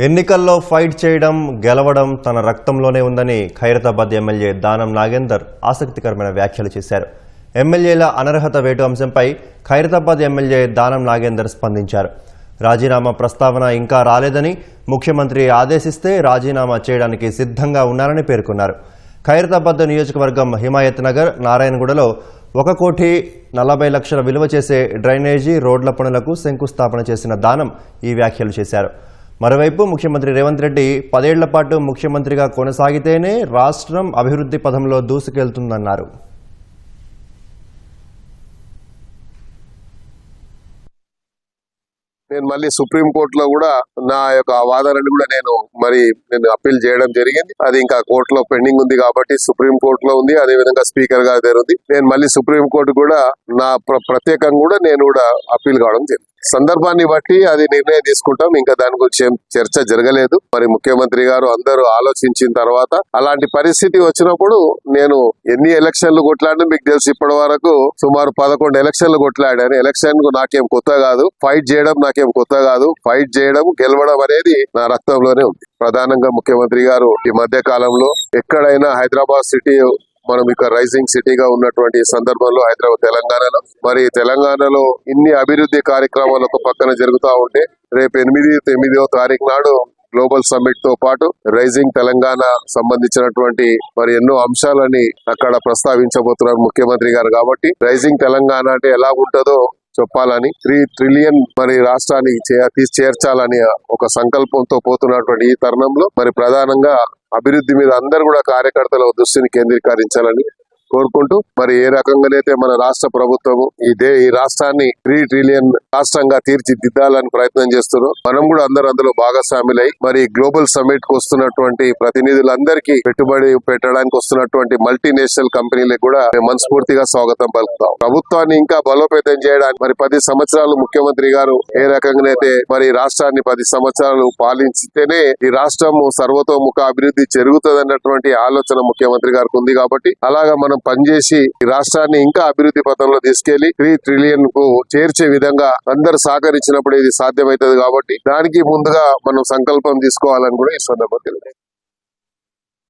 ఎన్నికల్లో ఫైట్ చేయడం గెలవడం తన రక్తంలోనే ఉందని ఖైరతాబాద్ ఎమ్మెల్యే దానం నాగేందర్ ఆసక్తికరమైన వ్యాఖ్యలు చేశారు. ఎమ్మెల్యేల అనర్హత వేటు అంశంపై ఖైరతాబాద్ ఎమ్మెల్యే దానం నాగేందర్ స్పందించారు. రాజీనామా ప్రస్తావన ఇంకా రాలేదని, ముఖ్యమంత్రి ఆదేశిస్తే రాజీనామా చేయడానికి సిద్ధంగా ఉన్నారని పేర్కొన్నారు. ఖైరతాబాద్ నియోజకవర్గం హిమాయత్ నగర్, నారాయణగూడలో 1,40,00,000 విలువ చేసే డ్రైనేజీ రోడ్ల పనులకు శంకుస్థాపన చేసిన దానం ఈ వ్యాఖ్యలు చేశారు. మరోవైపు ముఖ్యమంత్రి రేవంత్ రెడ్డి 10 ఏళ్ల పాటు ముఖ్యమంత్రిగా కొనసాగితేనే రాష్ట్రం అభివృద్ధి పథంలో దూసుకెళ్తుందన్నారు. నేను మళ్ళీ సుప్రీంకోర్టులో కూడా నా యొక్క వాదనని కూడా నేను అప్పీల్ చేయడం జరిగింది. అది ఇంకా కోర్టులో పెండింగ్ ఉంది కాబట్టి సుప్రీంకోర్టులో ఉంది. అదే విధంగా స్పీకర్ గారి దగ్గర ఉంది. నేను మళ్ళీ సుప్రీంకోర్టు కూడా నా ప్రత్యేకంగా కూడా నేను కూడా అప్పీల్ కావడం జరిగింది. సందర్భాన్ని బట్టి అది నిర్ణయం తీసుకుంటాం. ఇంకా దాని గురించి ఏం చర్చ జరగలేదు. మరి ముఖ్యమంత్రి గారు అందరూ ఆలోచించిన తర్వాత అలాంటి పరిస్థితి వచ్చినప్పుడు నేను ఎన్ని ఎలక్షన్లు కొట్లాడినా మీకు తెలుసు, ఇప్పటి వరకు సుమారు 11 ఎలక్షన్లు కొట్లాడాను. ఎలక్షన్ నాకేం కొత్త కాదు, ఫైట్ చేయడం నాకేం కొత్త కాదు. ఫైట్ చేయడం గెలవడం అనేది నా రక్తంలోనే ఉంది. ప్రధానంగా ముఖ్యమంత్రి గారు ఈ మధ్య కాలంలో ఎక్కడైనా హైదరాబాద్ సిటీ మనం ఇక రైజింగ్ సిటీగా ఉన్నటువంటి సందర్భంలో తెలంగాణలో ఇన్ని అభివృద్ధి కార్యక్రమాలు ఒక పక్కన జరుగుతూ ఉంటే రేపు 8వ తారీఖు నాడు గ్లోబల్ సమ్మిట్ తో పాటు రైజింగ్ తెలంగాణ సంబంధించినటువంటి ఎన్నో అంశాలని అక్కడ ప్రస్తావించబోతున్నారు ముఖ్యమంత్రి గారు. కాబట్టి రైజింగ్ తెలంగాణ అంటే ఎలా ఉంటుందో చెప్పాలని, 3 ట్రిలియన్ రాష్ట్రానికి చేర్చాలని ఒక సంకల్పంతో పోతున్నటువంటి ఈ తరుణంలో ప్రధానంగా అభివృద్ధి మీద అందరూ కూడా కార్యకర్తల దృష్టిని కేంద్రీకరించాలని కోరుకుంటూ ఏ రకంగానైతే మన రాష్ట్ర ప్రభుత్వము ఈ రాష్ట్రాన్ని 3 ట్రిలియన్ రాష్ట్రంగా తీర్చిదిద్దాలని ప్రయత్నం చేస్తున్నాం. మనం కూడా అందులో భాగస్వాములై గ్లోబల్ సమ్మిట్ కు వస్తున్నటువంటి ప్రతినిధులందరికీ పెట్టుబడి పెట్టడానికి వస్తున్నటువంటి మల్టీనేషనల్ కంపెనీలకు కూడా మనస్ఫూర్తిగా స్వాగతం పలుకుతాం. ప్రభుత్వాన్ని ఇంకా బలోపేతం చేయడానికి 10 సంవత్సరాలు ముఖ్యమంత్రి గారు ఏ రకంగానైతే రాష్ట్రాన్ని 10 సంవత్సరాలు పాలించితేనే ఈ రాష్ట్రం సర్వతోముఖ అభివృద్ధి జరుగుతుంది అన్నటువంటి ఆలోచన ముఖ్యమంత్రి గారికి ఉంది. కాబట్టి అలాగా మనం పనిచేసి ఈ రాష్ట్రాన్ని ఇంకా అభివృద్ధి పథంలో తీసుకెళ్లి 3 ట్రిలియన్ కు చేర్చే విధంగా అందరు సహకరించినప్పుడు ఇది సాధ్యమవుతుంది. కాబట్టి దానికి ముందుగా మనం సంకల్పం తీసుకోవాలని కూడా ఈ సందర్భంగా తెలియదు.